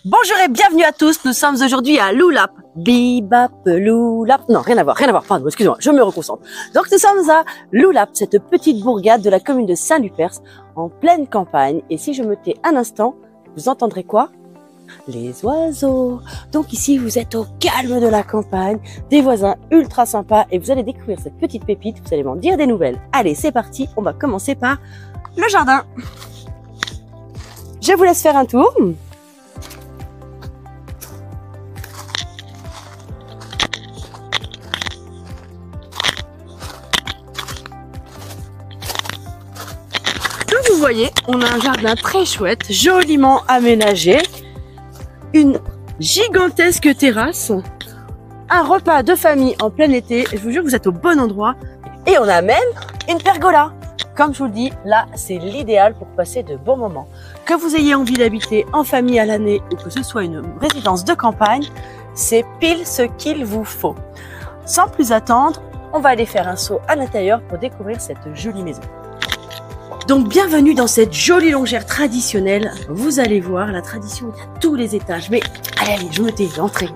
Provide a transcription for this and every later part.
Bonjour et bienvenue à tous, nous sommes aujourd'hui à Loulap. Bibap, Loulap, non rien à voir, pardon, excusez-moi, je me reconcentre. Donc nous sommes à Loulap, cette petite bourgade de la commune de Saint-Lupers, en pleine campagne. Et si je me tais un instant, vous entendrez quoi? Les oiseaux. Donc ici vous êtes au calme de la campagne, des voisins ultra sympas et vous allez découvrir cette petite pépite, vous allez m'en dire des nouvelles. Allez c'est parti, on va commencer par le jardin. Je vous laisse faire un tour. Comme vous voyez, on a un jardin très chouette, joliment aménagé, une gigantesque terrasse, un repas de famille en plein été, je vous jure que vous êtes au bon endroit, et on a même une pergola. Comme je vous le dis, là c'est l'idéal pour passer de bons moments. Que vous ayez envie d'habiter en famille à l'année ou que ce soit une résidence de campagne, c'est pile ce qu'il vous faut. Sans plus attendre, on va aller faire un saut à l'intérieur pour découvrir cette jolie maison. Donc bienvenue dans cette jolie longère traditionnelle. Vous allez voir, la tradition est à tous les étages. Mais allez, je me tais, entrez.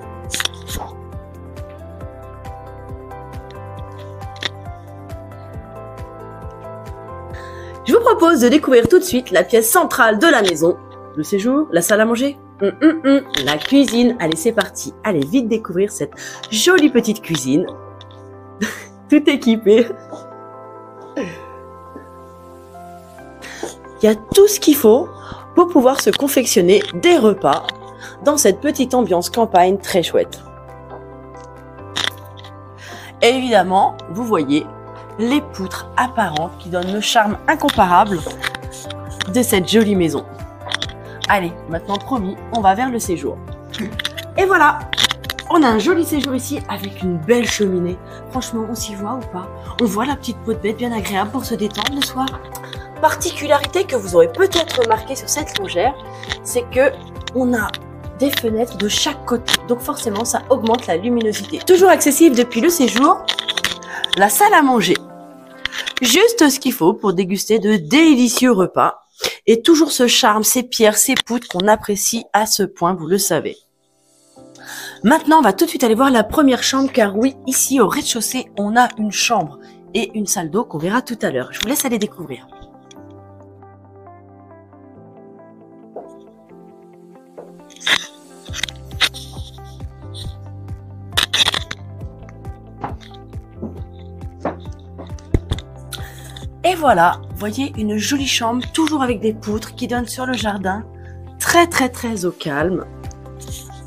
Je vous propose de découvrir tout de suite la pièce centrale de la maison. Le séjour, la salle à manger, la cuisine. Allez, c'est parti. Allez vite découvrir cette jolie petite cuisine. Tout équipé. Il y a tout ce qu'il faut pour pouvoir se confectionner des repas dans cette petite ambiance campagne très chouette. Et évidemment, vous voyez les poutres apparentes qui donnent le charme incomparable de cette jolie maison. Allez, maintenant promis, on va vers le séjour. Et voilà, on a un joli séjour ici avec une belle cheminée. Franchement, on s'y voit ou pas? On voit la petite peau de bête bien agréable pour se détendre le soir. Particularité que vous aurez peut-être remarqué sur cette longère, c'est que on a des fenêtres de chaque côté. Donc forcément, ça augmente la luminosité. Toujours accessible depuis le séjour, la salle à manger. Juste ce qu'il faut pour déguster de délicieux repas. Et toujours ce charme, ces pierres, ces poutres qu'on apprécie à ce point, vous le savez. Maintenant, on va tout de suite aller voir la première chambre, car oui, ici au rez-de-chaussée, on a une chambre et une salle d'eau qu'on verra tout à l'heure. Je vous laisse aller découvrir. Et voilà, vous voyez une jolie chambre, toujours avec des poutres qui donnent sur le jardin, très au calme.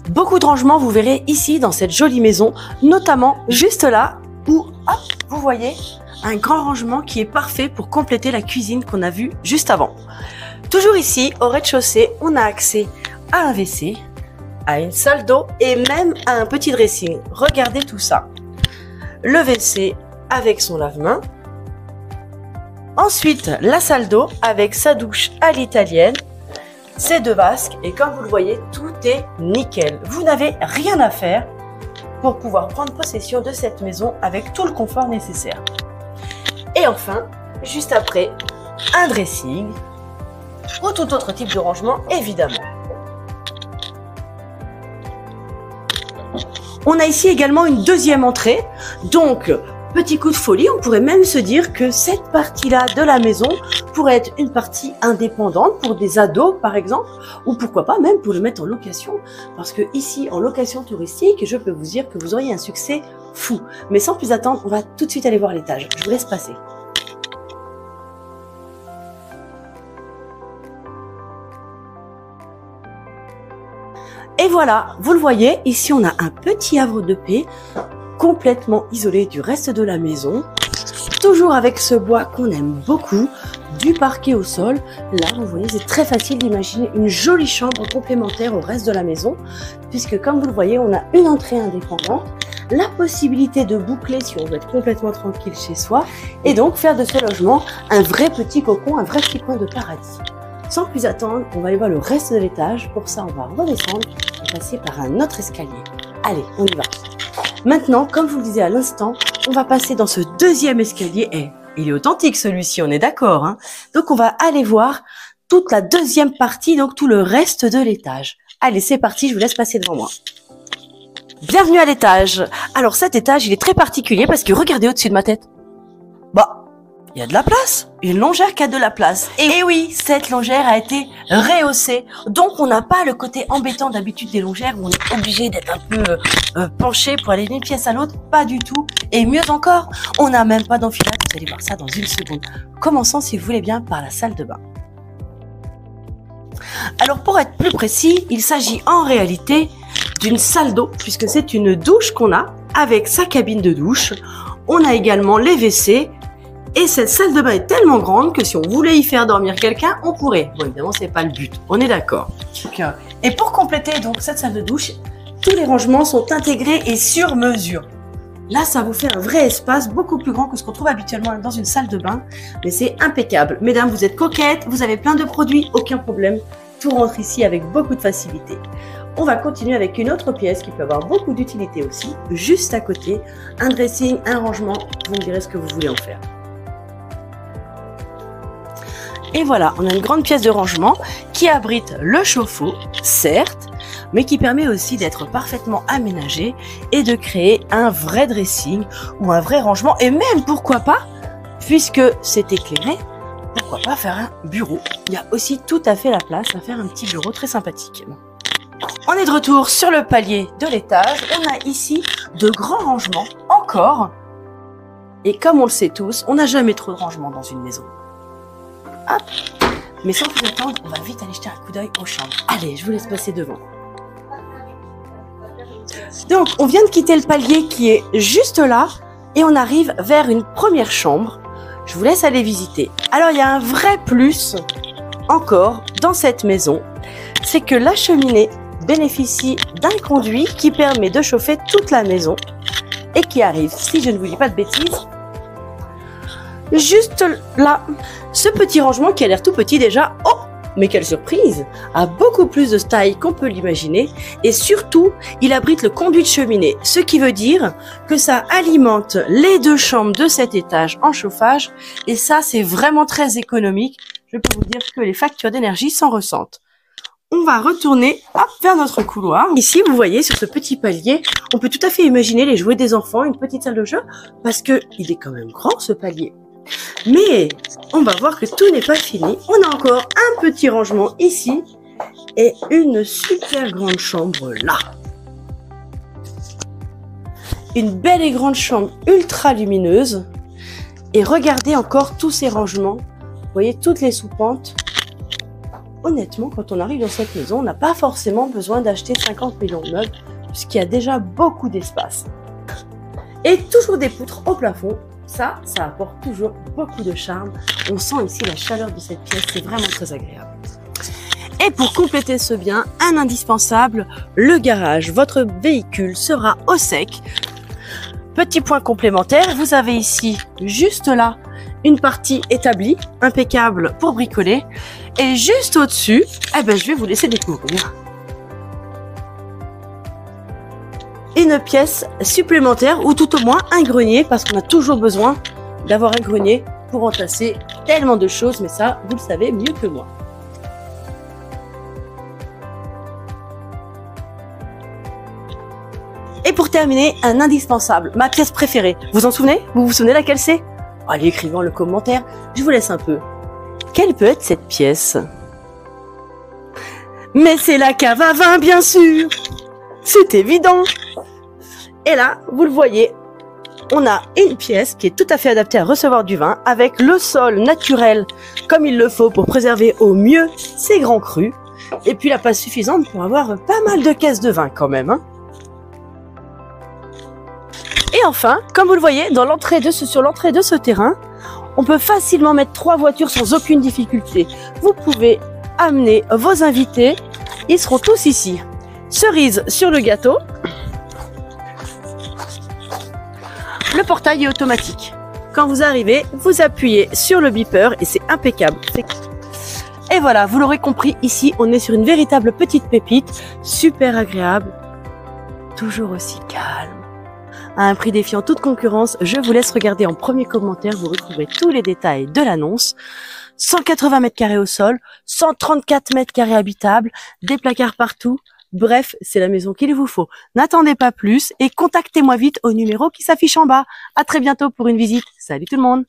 Beaucoup de rangements, vous verrez ici dans cette jolie maison, notamment juste là où, hop, vous voyez un grand rangement qui est parfait pour compléter la cuisine qu'on a vue juste avant. Toujours ici, au rez-de-chaussée, on a accès à un WC, à une salle d'eau et même à un petit dressing. Regardez tout ça. Le WC avec son lave-main. Ensuite, la salle d'eau avec sa douche à l'italienne, ses deux vasques et comme vous le voyez, tout est nickel. Vous n'avez rien à faire pour pouvoir prendre possession de cette maison avec tout le confort nécessaire. Et enfin, juste après, un dressing ou tout autre type de rangement évidemment. On a ici également une deuxième entrée, donc petit coup de folie, on pourrait même se dire que cette partie-là de la maison pourrait être une partie indépendante pour des ados par exemple, ou pourquoi pas même pour le mettre en location, parce que ici en location touristique, je peux vous dire que vous auriez un succès fou. Mais sans plus attendre, on va tout de suite aller voir l'étage. Je vous laisse passer. Et voilà, vous le voyez, ici on a un petit havre de paix, complètement isolé du reste de la maison, toujours avec ce bois qu'on aime beaucoup, du parquet au sol. Là, vous voyez, c'est très facile d'imaginer une jolie chambre complémentaire au reste de la maison, puisque comme vous le voyez, on a une entrée indépendante, la possibilité de boucler si on veut être complètement tranquille chez soi, et donc faire de ce logement un vrai petit cocon, un vrai petit coin de paradis. Sans plus attendre, on va aller voir le reste de l'étage. Pour ça, on va redescendre et passer par un autre escalier. Allez, on y va. Maintenant, comme je vous le disais à l'instant, on va passer dans ce deuxième escalier. Et il est authentique celui-ci, on est d'accord, hein. Donc on va aller voir toute la deuxième partie, donc tout le reste de l'étage. Allez, c'est parti, je vous laisse passer devant moi. Bienvenue à l'étage. Alors cet étage, il est très particulier parce que regardez au-dessus de ma tête. Bah, il y a de la place. Une longère qui a de la place. Et oui, cette longère a été rehaussée. Donc on n'a pas le côté embêtant d'habitude des longères où on est obligé d'être un peu penché pour aller d'une pièce à l'autre. Pas du tout. Et mieux encore, on n'a même pas d'enfilade. Vous allez voir ça dans une seconde. Commençons, si vous voulez bien, par la salle de bain. Alors pour être plus précis, il s'agit en réalité d'une salle d'eau, puisque c'est une douche qu'on a avec sa cabine de douche. On a également les WC. Et cette salle de bain est tellement grande que si on voulait y faire dormir quelqu'un, on pourrait. Bon, évidemment, c'est pas le but. On est d'accord. Et pour compléter donc cette salle de douche, tous les rangements sont intégrés et sur mesure. Là, ça vous fait un vrai espace beaucoup plus grand que ce qu'on trouve habituellement dans une salle de bain. Mais c'est impeccable. Mesdames, vous êtes coquettes, vous avez plein de produits, aucun problème. Tout rentre ici avec beaucoup de facilité. On va continuer avec une autre pièce qui peut avoir beaucoup d'utilité aussi. Juste à côté, un dressing, un rangement. Vous me direz ce que vous voulez en faire. Et voilà, on a une grande pièce de rangement qui abrite le chauffe-eau, certes, mais qui permet aussi d'être parfaitement aménagé et de créer un vrai dressing ou un vrai rangement. Et même, pourquoi pas, puisque c'est éclairé, pourquoi pas faire un bureau. Il y a aussi tout à fait la place à faire un petit bureau très sympathique. On est de retour sur le palier de l'étage. On a ici de grands rangements encore. Et comme on le sait tous, on n'a jamais trop de rangements dans une maison. Hop. Mais sans plus attendre, on va vite aller jeter un coup d'œil aux chambres. Allez, je vous laisse passer devant. Donc, on vient de quitter le palier qui est juste là et on arrive vers une première chambre. Je vous laisse aller visiter. Alors, il y a un vrai plus encore dans cette maison, c'est que la cheminée bénéficie d'un conduit qui permet de chauffer toute la maison et qui arrive, si je ne vous dis pas de bêtises, juste là. Ce petit rangement qui a l'air tout petit déjà, oh, mais quelle surprise, a beaucoup plus de taille qu'on peut l'imaginer et surtout, il abrite le conduit de cheminée, ce qui veut dire que ça alimente les deux chambres de cet étage en chauffage et ça, c'est vraiment très économique. Je peux vous dire que les factures d'énergie s'en ressentent. On va retourner hop, vers notre couloir. Ici, vous voyez, sur ce petit palier, on peut tout à fait imaginer les jouets des enfants, une petite salle de jeu, parce que il est quand même grand ce palier. Mais on va voir que tout n'est pas fini. On a encore un petit rangement ici et une super grande chambre là. Une belle et grande chambre ultra lumineuse. Et regardez encore tous ces rangements. Vous voyez toutes les soupentes. Honnêtement, quand on arrive dans cette maison, on n'a pas forcément besoin d'acheter 50 millions de meubles puisqu'il y a déjà beaucoup d'espace. Et toujours des poutres au plafond. Ça apporte toujours beaucoup de charme. On sent ici la chaleur de cette pièce, c'est vraiment très agréable. Et pour compléter ce bien, un indispensable, le garage. Votre véhicule sera au sec. Petit point complémentaire, vous avez ici, juste là, une partie établie, impeccable pour bricoler. Et juste au-dessus, eh ben, je vais vous laisser découvrir une pièce supplémentaire ou tout au moins un grenier parce qu'on a toujours besoin d'avoir un grenier pour entasser tellement de choses, mais ça, vous le savez mieux que moi. Et pour terminer, un indispensable, ma pièce préférée. Vous en souvenez? Vous vous souvenez laquelle c'est? Allez, écrivez dans le commentaire, je vous laisse un peu. Quelle peut être cette pièce? Mais c'est la cave à vin, bien sûr! C'est évident! Et là, vous le voyez, on a une pièce qui est tout à fait adaptée à recevoir du vin avec le sol naturel comme il le faut pour préserver au mieux ces grands crus. Et puis la place suffisante pour avoir pas mal de caisses de vin quand même. Hein. Et enfin, comme vous le voyez, sur l'entrée de ce terrain, on peut facilement mettre 3 voitures sans aucune difficulté. Vous pouvez amener vos invités, ils seront tous ici. Cerise sur le gâteau. Le portail est automatique. Quand vous arrivez, vous appuyez sur le beeper et c'est impeccable. Et voilà, vous l'aurez compris, ici, on est sur une véritable petite pépite, super agréable, toujours aussi calme. À un prix défiant toute concurrence, je vous laisse regarder en premier commentaire, vous retrouverez tous les détails de l'annonce. 180 m² au sol, 134 m² habitables, des placards partout, Bref, c'est la maison qu'il vous faut. N'attendez pas plus et contactez-moi vite au numéro qui s'affiche en bas. À très bientôt pour une visite. Salut tout le monde!